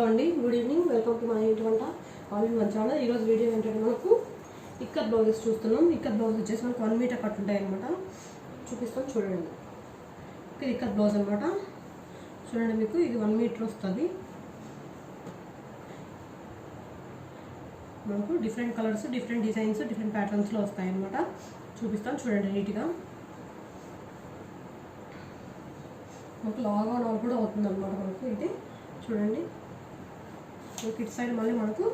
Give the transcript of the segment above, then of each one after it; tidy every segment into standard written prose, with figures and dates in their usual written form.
అండి, good evening. Welcome to my ఇంటి వంట ఆల్ ఇన్ వన్ ఛానల్. ఈరోజు వీడియో ఏంటంటే మనకు ఇక్కత్ బ్లౌజెస్ చూస్తున్నాం. ఇక్కత్ బ్లౌజ్ వచ్చేసి మనకు 1 మీటర్ కట్ ఉంటాయి అనమాట. చూపిస్తాం చూడండి. ఇది ఇక్కత్ బ్లౌజ్ అనమాట. చూడండి, మీకు ఇది 1 మీటర్ వస్తుంది. మనకు different colours, different designs, different ప్యాటర్న్స్లో వస్తాయి అనమాట. చూపిస్తాను చూడండి నీట్గా. మనకు లాగా నాలుగు కూడా అవుతుంది అనమాట. మనకు ఇది చూడండి, ఇటు సైడ్ మళ్ళీ మనకు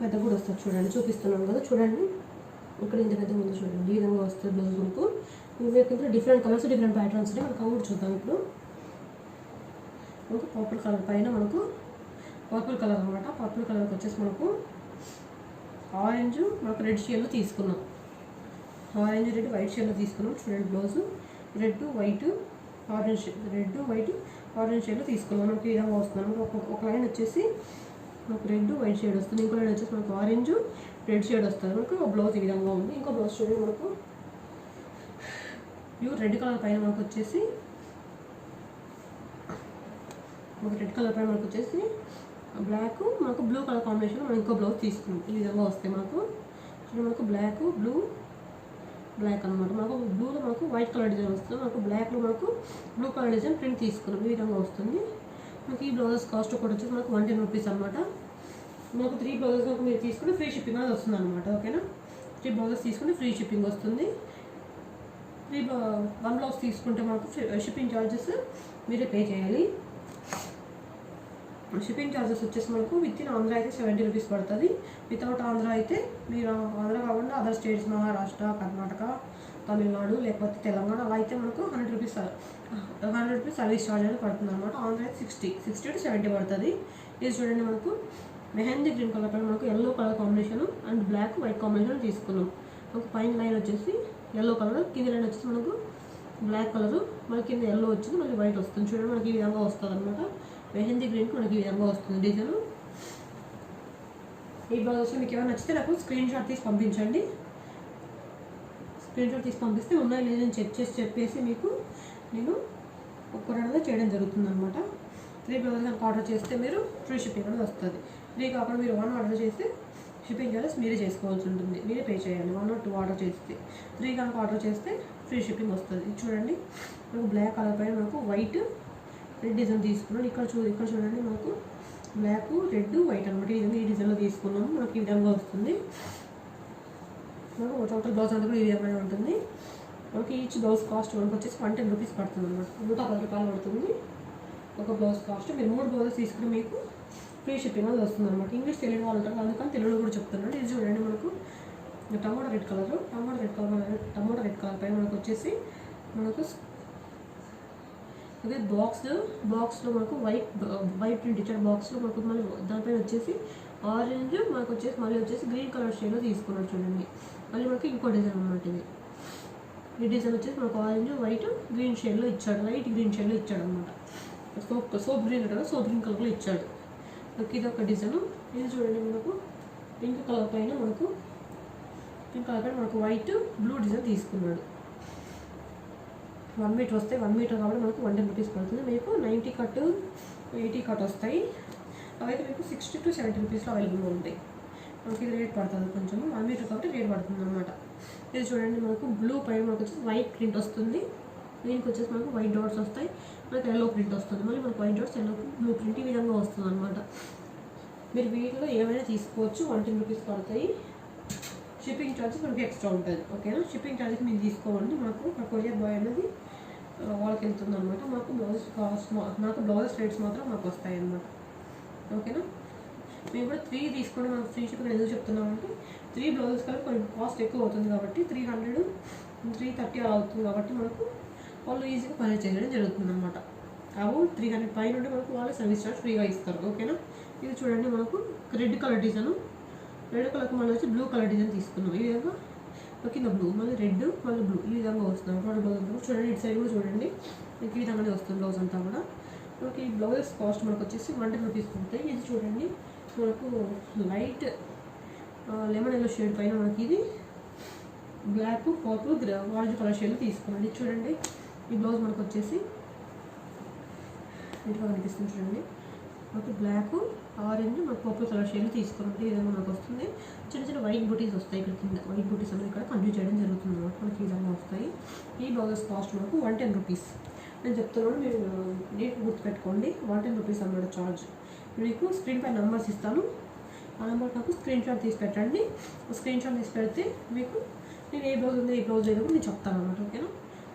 పెద్ద కూడా వస్తుంది. చూడండి, చూపిస్తున్నాను కదా. చూడండి, ఇక్కడ ఇంత పెద్ద ముందు చూడండి, ఈ విధంగా వస్తుంది బ్లౌజ్. మనకు ఇవి డిఫరెంట్ కలర్స్, డిఫరెంట్ ప్యాటర్న్స్ ఉంటాయి. మనకు కూడా చూద్దాం. ఇప్పుడు మనకు పర్పుల్ కలర్ పైన మనకు పర్పుల్ కలర్ అనమాట. పర్పుల్ కలర్కి వచ్చేసి మనకు ఆరెంజ్, మనకు రెడ్ షేడ్లో తీసుకున్నాం. ఆరెంజ్, రెడ్, వైట్ షేడ్లో తీసుకున్నాం. చూడండి, blouse red, white, orange, red, white, orange షేడ్లో తీసుకున్నాం. మనకి ఈ విధంగా వస్తుంది. మనకు ఒక లైన్ వచ్చేసి మనకు రెడ్, వైట్ షేడ్ వస్తుంది. ఇంకో లైన్ వచ్చేసి మనకు ఆరెంజ్, రెడ్ షేడ్ వస్తుంది. మనకు ఒక బ్లౌజ్ ఈ విధంగా ఉంది. ఇంకో బ్లౌజ్ చూడండి, మనకు ప్యూర్ రెడ్ కలర్ పైన మనకు వచ్చేసి బ్లాక్, మనకు బ్లూ కలర్ కాంబినేషన్ మనం ఇంకో బ్లౌజ్ తీసుకున్నాం. ఈ విధంగా వస్తాయి మనకు. చూడండి, మనకు బ్లాక్, బ్లూ, బ్లాక్ అనమాట. మనకు బ్లూలో మనకు వైట్ కలర్ డిజైన్ వస్తుంది. మనకు బ్లాక్లో మనకు బ్లూ కలర్ డిజైన్ ప్రింట్ తీసుకున్నాం. ఈ విధంగా వస్తుంది. మనకి ఈ బ్లౌజెస్ కాస్ట్ కూడా వచ్చేసి మనకు 110 రూపీస్ అనమాట. మనకు 3 బ్లౌజెస్ కనుక మీరు తీసుకుంటే ఫ్రీ షిప్పింగ్ అనేది వస్తుంది అనమాట. ఓకేనా, 3 బ్లౌజెస్ తీసుకుంటే ఫ్రీ షిప్పింగ్ వస్తుంది. 1 బ్లౌజ్ తీసుకుంటే మనకు షిప్పింగ్ ఛార్జెస్ మీరే పే చేయాలి. షిప్పింగ్ ఛార్జెస్ వచ్చేసి మనకు విత్ ఇన్ ఆంధ్ర అయితే 70 రూపీస్ పడుతుంది. వితౌట్ ఆంధ్ర అయితే మీరు ఆంధ్ర కాకుండా అదర్ స్టేట్స్, మహారాష్ట్ర, కర్ణాటక, తమిళనాడు, లేకపోతే తెలంగాణ, అలా అయితే మనకు 100 రూపీస్ సర్వీస్ ఛార్జ్ అనేది పడుతుంది అనమాట. ఆంధ్ర అయితే 60 to 70 పడుతుంది. ఇది చూడండి, మనకు మెహందీ గ్రీన్ కలర్ పైన మనకు yellow colour combination and black, white combination తీసుకున్నాం. మనకు పైన లైన్ వచ్చేసి ఎల్లో కలర్, కింద లైన్ వచ్చేసి మనకు బ్లాక్ కలర్, మనకి కింద ఎల్లో వచ్చింది, మళ్ళీ వైట్ వస్తుంది. చూడండి, మనకి ఈ విధంగా వస్తుంది అనమాట. మెహందీ గ్రీన్కి మనకి ఈ విధంగా వస్తుంది డిజైన్. ఈ బ్లౌజ్ మీకు ఏమైనా నచ్చితే నాకు స్క్రీన్ షాట్ తీసి పంపించండి. స్క్రీన్ షాట్ తీసి పంపిస్తే ఉన్నాయి లేదని చెక్ చేసి చెప్పేసి మీకు నేను ఒక్కరగా చేయడం జరుగుతుంది అనమాట. 3 బ్లౌజెస్ కనుక ఆర్డర్ చేస్తే మీరు ఫ్రీ షిప్పింగ్ అనేది వస్తుంది. 3 కాకుండా మీరు 1 ఆర్డర్ చేస్తే షిప్పింగ్ చార్జెస్ మీరే చేసుకోవాల్సి ఉంటుంది, మీరే పే చేయాలి. 1 or 2 ఆర్డర్ చేస్తే. 3 కనుక ఆర్డర్ చేస్తే ఫ్రీ షిప్పింగ్ వస్తుంది. చూడండి, మనకు బ్లాక్ కలర్ పైన మనకు వైట్, రెడ్ డిజైన్ తీసుకున్నాం. ఇక్కడ చూడండి, మనకు బ్లాక్, రెడ్, వైట్ అనమాట. ఈ డిజైన్లో తీసుకున్నాము. మనకి ఈ విధంగా వస్తుంది. మనకు టోటల్ బ్లౌజ్ అంతా కూడా ఈ విధంగానే ఉంటుంది. మనకి ఈచ్ బ్లౌజ్ కాస్ట్ మనకు వచ్చేసి 110 రూపీస్ పడుతుంది అనమాట. 110 రూపాయలు పడుతుంది ఒక బ్లౌజ్ కాస్ట్. మీరు 3 బ్లౌజెస్ తీసుకుని మీకు ఫ్రీ షిప్పింగ్ అనేది వస్తుంది అనమాట. ఇంగ్లీష్ తెలియని వాళ్ళు ఉంటారు, అందుకని తెలుగులో కూడా చెప్తున్నాను. ఇది చూడండి, మనకు టమాటా రెడ్ కలర్ పైన మనకు వచ్చేసి మనకు అదే బాక్స్లో మనకు వైట్ ప్రింట్ ఇచ్చాడు. బాక్స్లో మనకు మళ్ళీ దానిపైన వచ్చేసి ఆరెంజ్, మనకు వచ్చేసి మళ్ళీ వచ్చేసి గ్రీన్ కలర్ షేడ్లో తీసుకున్నాడు. చూడండి, మళ్ళీ మనకి ఇంకో డిజైన్ అనమాట. ఈ డిజైన్ వచ్చేసి మనకు ఆరెంజ్, వైట్, గ్రీన్ షేడ్లో ఇచ్చాడు. లైట్ గ్రీన్ షేడ్లో ఇచ్చాడు అనమాట. సోప్ గ్రీన్ కదా, సోప్ గ్రీన్ కలర్లో ఇచ్చాడు. మనకి ఇది ఒక డిజైన్. ఇది చూడండి, మనకు పింక్ కలర్ పైన మనకు వైట్, బ్లూ డిజైన్ తీసుకున్నాడు. 1 మీటర్ వస్తాయి. 1 మీటర్ కాబట్టి మనకు 110 రూపీస్ పడుతుంది. మీకు 90 కట్, 80 కట్ వస్తాయి. అవైతే మీకు 60 to 70 రూపీస్లో అవైలబుల్గా ఉంటాయి. మనకి ఇది రేట్ పడుతుంది కొంచెం. 1 మీటర్ కాబట్టి రేట్ పడుతుంది అనమాట. ఇది చూడండి, మనకు బ్లూ పైన మనకు వచ్చేసి వైట్ ప్రింట్ వస్తుంది. దీనికి వచ్చేసి మనకు వైట్ డాట్స్ వస్తాయి. మనకు ఎల్లో ప్రింట్ వస్తుంది. మళ్ళీ మనకు white dots, yellow, blue print ఈ విధంగా వస్తుంది అనమాట. మీరు వీటిలో ఏమైనా తీసుకోవచ్చు. 110 రూపీస్ పడతాయి. షిప్పింగ్ ఛార్జెస్ మనకి ఎక్స్ట్రా ఉంటుంది. ఓకేనా, షిప్పింగ్ ఛార్జెస్ మీరు తీసుకోవండి. మాకు కొరియర్ బాయ్ అనేది వాళ్ళకి వెళ్తుంది అనమాట. మాకు బ్లౌజెస్ రేట్స్ మాత్రం మాకు వస్తాయి అన్నమాట. ఓకేనా, మేము కూడా 3 తీసుకొని మనకు ఫ్రీ షిప్పింగ్ ఎందుకు చెప్తున్నామంటే 3 బ్లౌజెస్ కలిపి కొంచెం కాస్ట్ ఎక్కువ అవుతుంది కాబట్టి 300, 330 అలా అవుతుంది కాబట్టి మనకు వాళ్ళు ఈజీగా పని చేయడం జరుగుతుంది అనమాట. అబౌట్ 300 పైన ఉంటే మనకు వాళ్ళు సర్వీస్ ఛార్జ్ ఫ్రీగా ఇస్తారు. ఓకేనా, ఇది చూడండి, మనకు రెడ్ కలర్ డిజైన్, రెడ్ కలర్కి మళ్ళీ వచ్చి బ్లూ కలర్ డిజైన్ తీసుకున్నాం. ఈ విధంగా కింద బ్లూ, మళ్ళీ రెడ్, మళ్ళీ బ్లూ, ఈ విధంగా వస్తుంది. బ్లౌజ్ అంతా చూడండి, ఇటు సైడ్ కూడా చూడండి, మీకు ఈ విధంగానే వస్తుంది బ్లౌజ్ అంతా కూడా. మనకి ఈ బ్లౌజెస్ కాస్ట్ మనకు వచ్చేసి 110 రూపీస్ పడతాయి. ఇది చూడండి, మనకు లైట్ లెమన్ ఎల్లో షేడ్ పైన మనకి ఇది black, purple, orange colour shade తీసుకున్నాం. ఇది చూడండి, ఈ బ్లౌజ్ మనకు వచ్చేసి నీట్గా కనిపిస్తుంది. చూడండి, మనకి బ్లాక్ ఆరెంజ్ మనకు పర్పుల్ కలర్ షేడ్ తీసుకున్నట్టు ఈ విధంగా మనకు వస్తుంది. చిన్న చిన్న వైట్ బుటీస్ వస్తాయి ఇక్కడ కింద. వైట్ బుటీస్ అనేది ఇక్కడ కంటిన్యూ చేయడం జరుగుతుంది అనమాట. మనకి ఈ విధంగా వస్తాయి. ఈ బ్లౌజెస్ కాస్ట్ మనకు 110 రూపీస్. నేను చెప్తున్నాను, మీరు నీట్ గుర్తుపెట్టుకోండి. 110 రూపీస్ అన్నమాట ఛార్జ్. మీకు స్క్రీన్ పై నెంబర్స్ ఇస్తాను. ఆ నెంబర్ నాకు స్క్రీన్ షాట్ తీసి పెట్టండి. స్క్రీన్ షాట్ తీసి పెడితే మీకు నేను ఏ బ్లౌజ్ ఉందో ఏ బ్లౌజ్ లేదో నేను చెప్తాను అన్నమాట. ఓకేనా?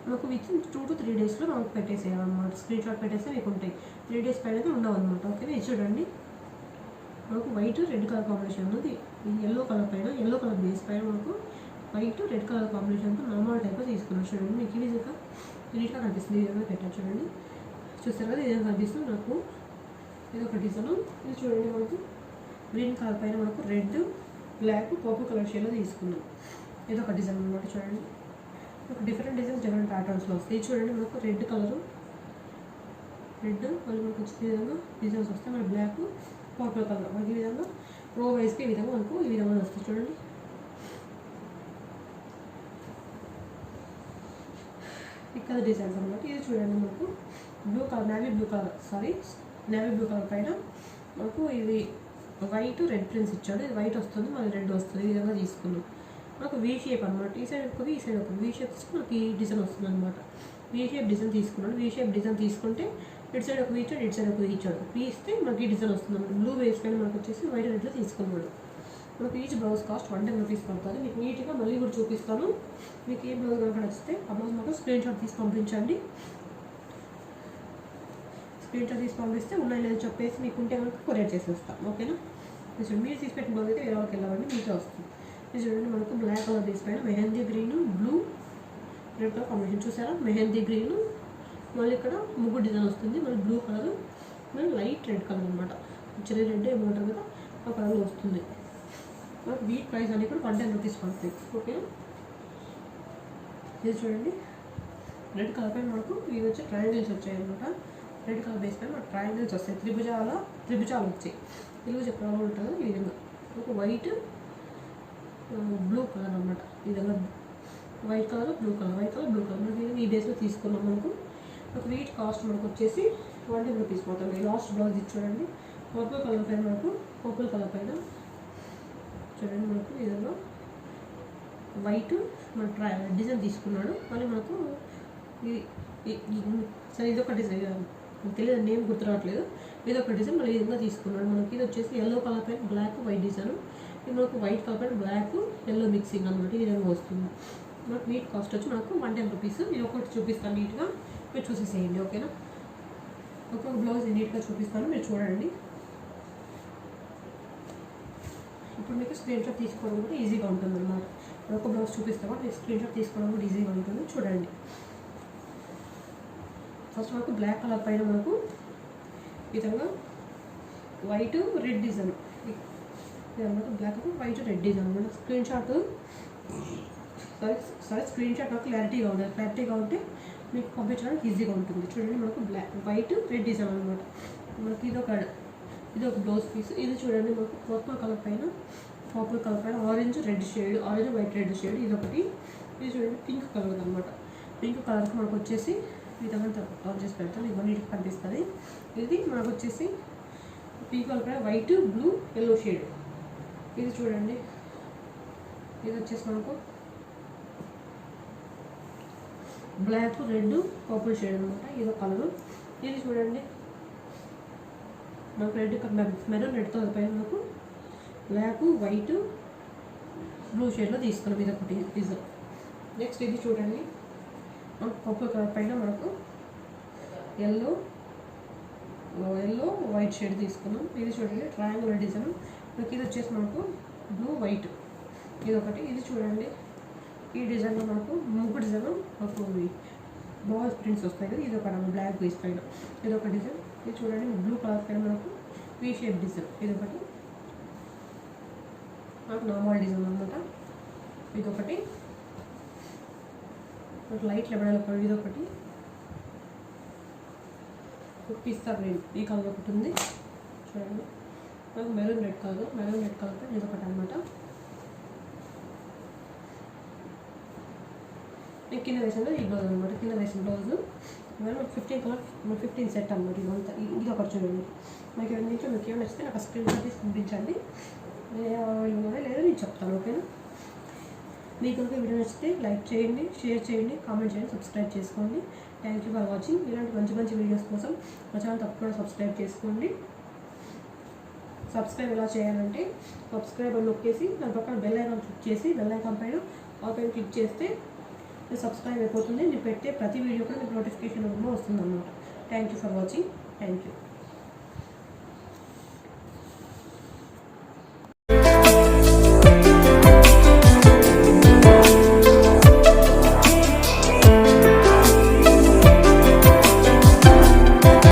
మనకు విత్ 2 to 3 డేస్లో మనకు పెట్టేసేయాలన్నమాట. స్క్రీన్ షాట్ పెట్టేస్తే మీకు ఉంటాయి. 3 డేస్ పైన ఉండవు అనమాట. ఓకేనా? ఇది చూడండి, మనకు వైట్ రెడ్ కలర్ కాంబినేషన్ ఉంది. ఈ ఎల్లో కలర్ పైన, ఎల్లో కలర్ బేస్ పైన మనకు వైట్ రెడ్ కలర్ కాంబినేషన్తో నార్మల్ టైప్లో తీసుకున్నాను. చూడండి, మీకు ఈ విధంగా నీట్గా కనిపిస్తుంది. ఈ విధంగా పెట్టాను చూడండి. చూస్తారు కదా, ఈ విధంగా కనిపిస్తుంది. నాకు ఇది ఒక డిజైన్. ఇది చూడండి, మనకు గ్రీన్ కలర్ పైన మనకు రెడ్, బ్లాక్, పర్పుల్ కలర్ షేడ్లో తీసుకున్నాం. ఇది ఒక డిజైన్ అనమాట. చూడండి, మనకు డిఫరెంట్ డిజైన్స్ డిఫరెంట్ ప్యాటర్న్స్లో వస్తాయి. చూడండి, మనకు రెడ్ కలరు, రెడ్ మళ్ళీ మనకు వచ్చే విధంగా డిజైన్స్ వస్తాయి. మళ్ళీ బ్లాక్, పర్పుల్ కలర్ మనకి ఈ విధంగా రో వైజ్కి ఈ విధంగా మనకు ఈ విధంగా వస్తాయి. చూడండి, ఇక్కడ డిజైన్స్ అనమాట. ఇది చూడండి, మనకు blue colour, navy blue colour పైన మనకు ఇది వైట్ రెడ్ ప్రింట్స్ ఇచ్చాడు. ఇది వైట్ వస్తుంది, మళ్ళీ రెడ్ వస్తుంది. ఈ విధంగా తీసుకున్నాం. మనకు వీ షేప్ అనమాట. ఈ సైడ్ ఒకటి, ఈ సైడ్ ఒకటి. వీ షేప్ తీసుకుని మనకి ఈ డిజైన్ వస్తుంది అనమాట. వీ షేప్ డిజైన్ తీసుకున్నాడు. వీ షేప్ డిజైన్ తీసుకుంటే ఇటు సైడ్ ఒక వీ ఇచ్చాడు, ఇటు సైడ్ ఒక వీ ఇచ్చాడు. వీ ఇస్తే మనకి ఈ డిజైన్ వస్తుంది అనమాట. బ్లూ బేస్ పైన మనకు వచ్చేసి వైట్ రెడ్లో తీసుకున్నాడు. మనకు ఈచ్ బ్లౌజ్ కాస్ట్ 110 రూపీస్ పడుతుంది. మీకు నీట్గా మళ్ళీ కూడా చూపిస్తాను. మీకు ఏ బ్లౌజ్ కనుక నచ్చితే ఆ బ్లౌజ్ మాకు స్క్రీన్ షాట్ తీసి పంపించండి. స్క్రీన్ షాట్ తీసి పంపిస్తే ఉన్నాయి లేదని చెప్పేసి మీకు ఉంటే కనుక కొరియర్ చేసేస్తాం. ఓకేనా? మీరు తీసి పెట్టిన బ్లౌజ్ అయితే వేరే వాళ్ళకి వెళ్ళాలండి, మీకే వస్తుంది. ఇది చూడండి, మనకు బ్లాక్ కలర్ బేస్ పైన mehndi green, blue, red colour combination. చూసారా, మెహందీ గ్రీన్, మళ్ళీ ఇక్కడ ముగ్గు డిజైన్ వస్తుంది. మళ్ళీ బ్లూ కలర్, మళ్ళీ లైట్ రెడ్ కలర్ అనమాట. చెరీ రెడ్ ఏమంటారు కదా, ఆ కలర్లో వస్తుంది. మనకు వీట్ ప్రైస్ అనేది కూడా 110 రూపీస్ పడుతుంది. ఓకేనా? ఇది చూడండి, రెడ్ కలర్ పైన మనకు ఇవి వచ్చి ట్రయాంగిల్స్ వచ్చాయి అనమాట. రెడ్ కలర్ బేస్ పైన మనకు ట్రయాంగిల్స్ వస్తాయి. త్రిభుజాలు వచ్చాయి. తెలుగు చెప్పడం ఉంటుంది. ఈ విధంగా ఒక వైట్, బ్లూ కలర్ అనమాట. ఈ విధంగా white colour, blue colour, white colour, blue colour మనకి ఈ బేస్లో తీసుకున్నాం. మనకు ఒక వీట్ కాస్ట్ మనకు వచ్చేసి 110 రూపీస్ పడుతుంది. లాస్ట్ బ్లౌజ్ ఇది చూడండి, పర్పుల్ కలర్ పైన మనకు చూడండి, మనకు ఈ విధంగా వైట్ మన డిజైన్ తీసుకున్నాడు. మళ్ళీ మనకు సరే ఇదొక డిజైన్ తెలియదు, నేమ్ గుర్తు రావట్లేదు. ఇదొక డిజైన్ మళ్ళీ ఈ విధంగా తీసుకున్నాడు. మనకి ఇది వచ్చేసి ఎల్లో కలర్ పైన బ్లాక్, వైట్ డిజైన్. ఇది మనకు వైట్ కలర్ పైన బ్లాక్, ఎల్లో మిక్సింగ్ అనమాట. ఈ విధంగా వస్తుంది. మనకు వీట్ కాస్ట్ వచ్చి మనకు 110 రూపీస్. ఇది ఒకటి చూపిస్తాను, నీట్గా మీరు చూసేసేయండి. ఓకేనా? ఒక్కొక్క బ్లౌజ్ నీట్గా చూపిస్తాను, మీరు చూడండి. ఇప్పుడు మీకు స్క్రీన్ షాట్ తీసుకోవడం కూడా ఈజీగా ఉంటుంది అన్నమాట. ఒక బ్లౌజ్ చూపిస్తాము, మీకు స్క్రీన్ షాట్ తీసుకోవడం కూడా ఈజీగా ఉంటుంది. చూడండి, ఫస్ట్ మనకు బ్లాక్ కలర్ పైన మనకు ఈ విధంగా వైట్ రెడ్ డిజైన్ అనమాట. బ్లాక్ వైట్ రెడ్ డిజైన్ అనమాట. స్క్రీన్ షాట్ స్క్రీన్ షాట్ నాకు క్లారిటీగా ఉంటే మీకు పంపించడానికి ఈజీగా ఉంటుంది. చూడండి, మనకు వైట్ రెడ్ డిజైన్ అనమాట. మనకి ఇది ఒక బ్లౌజ్ పీస్. ఇది చూడండి, మనకు పర్పుల్ కలర్ పైన orange red shade, orange white red shade. ఇది ఒకటి. ఇది చూడండి, పింక్ కలర్ అనమాట. పింక్ కలర్కి మనకు వచ్చేసి ఈ విధంగా ఆన్ చేసి పెడతాను, ఇవన్నీ కనిపిస్తుంది. ఇది మనకు వచ్చేసి పింక్ కలర్ పైన వైట్, బ్లూ, ఎల్లో షేడ్. ఇది చూడండి, ఇది వచ్చేసి మనకు బ్లాక్, రెడ్, పర్పుల్ షేడ్ అనమాట. ఇది కలరు. ఇది చూడండి, మనకు మెరూన్ రెడ్ కలర్ పైన మనకు బ్లాక్, వైట్, బ్లూ షేడ్లో తీసుకున్నాం. ఇది ఒకటి డిజైన్. నెక్స్ట్ ఇది చూడండి, మనకు పర్పుల్ కలర్ పైన మనకు ఎల్లో వైట్ షేడ్ తీసుకున్నాం. ఇది చూడండి, ట్రయాంగులర్ డిజైన్. మనకి ఇది వచ్చేసి మనకు బ్లూ, వైట్. ఇది ఒకటి. ఇది చూడండి, ఈ డిజైన్లో మనకు ముగ్గు డిజైన్ మనకు బాల్స్ ప్రింట్స్ వస్తాయి కదా. ఇది ఒక బ్లాక్ బేస్ పైన ఇది ఒక డిజైన్. ఇది చూడండి, బ్లూ కలర్ పైన మనకు వీ షేప్ డిజైన్. ఇది ఒకటి మనకు నార్మల్ డిజైన్ అనమాట. ఇది ఒకటి మనకు లైట్ లెమన్ కలర్. ఇది ఒకటి పిస్తా గ్రీన్, ఈ కలర్ ఒకటి ఉంది. చూడండి, మనకు మెరూన్ రెడ్ కలర్ పైన ఇది ఒకటి అనమాట. నేను కింద వేసిన ఈ బ్లౌజ్ అనమాట. కింద వేసిన బ్లౌజ్ ఇవాళ 15 కలర్ 15 సెట్ అన్నమాట. ఇదంతా ఇది ఒకటి చూడండి. మీకు దీంట్లో మీకు ఏమైనా నచ్చితే నాకు స్క్రీన్ షాట్ తీసి పంపించండి. లేదా నేను చెప్తాను. ఓకేనా? మీకు కనుక వీడియో నచ్చితే లైక్ చేయండి, షేర్ చేయండి, కామెంట్ చేయండి, సబ్స్క్రైబ్ చేసుకోండి. Thank you for watching. ఇలాంటి మంచి మంచి వీడియోస్ కోసం మా ఛానల్ తప్పకుండా సబ్స్క్రైబ్ చేసుకోండి. సబ్స్క్రైబ్ ఎలా చేయాలంటే సబ్స్క్రైబ్ అని నొక్కేసి దాని పక్కన బెల్ ఐకాన్ క్లిక్ చేసి బెల్ ఐకాన్ పైన ఆల్ పైన క్లిక్ చేస్తే సబ్స్క్రైబ్ అయిపోతుంది. నేను పెట్టే ప్రతి వీడియో కూడా మీకు నోటిఫికేషన్ రూపంలో వస్తుంది అన్నమాట. Thank you for watching. Thank you.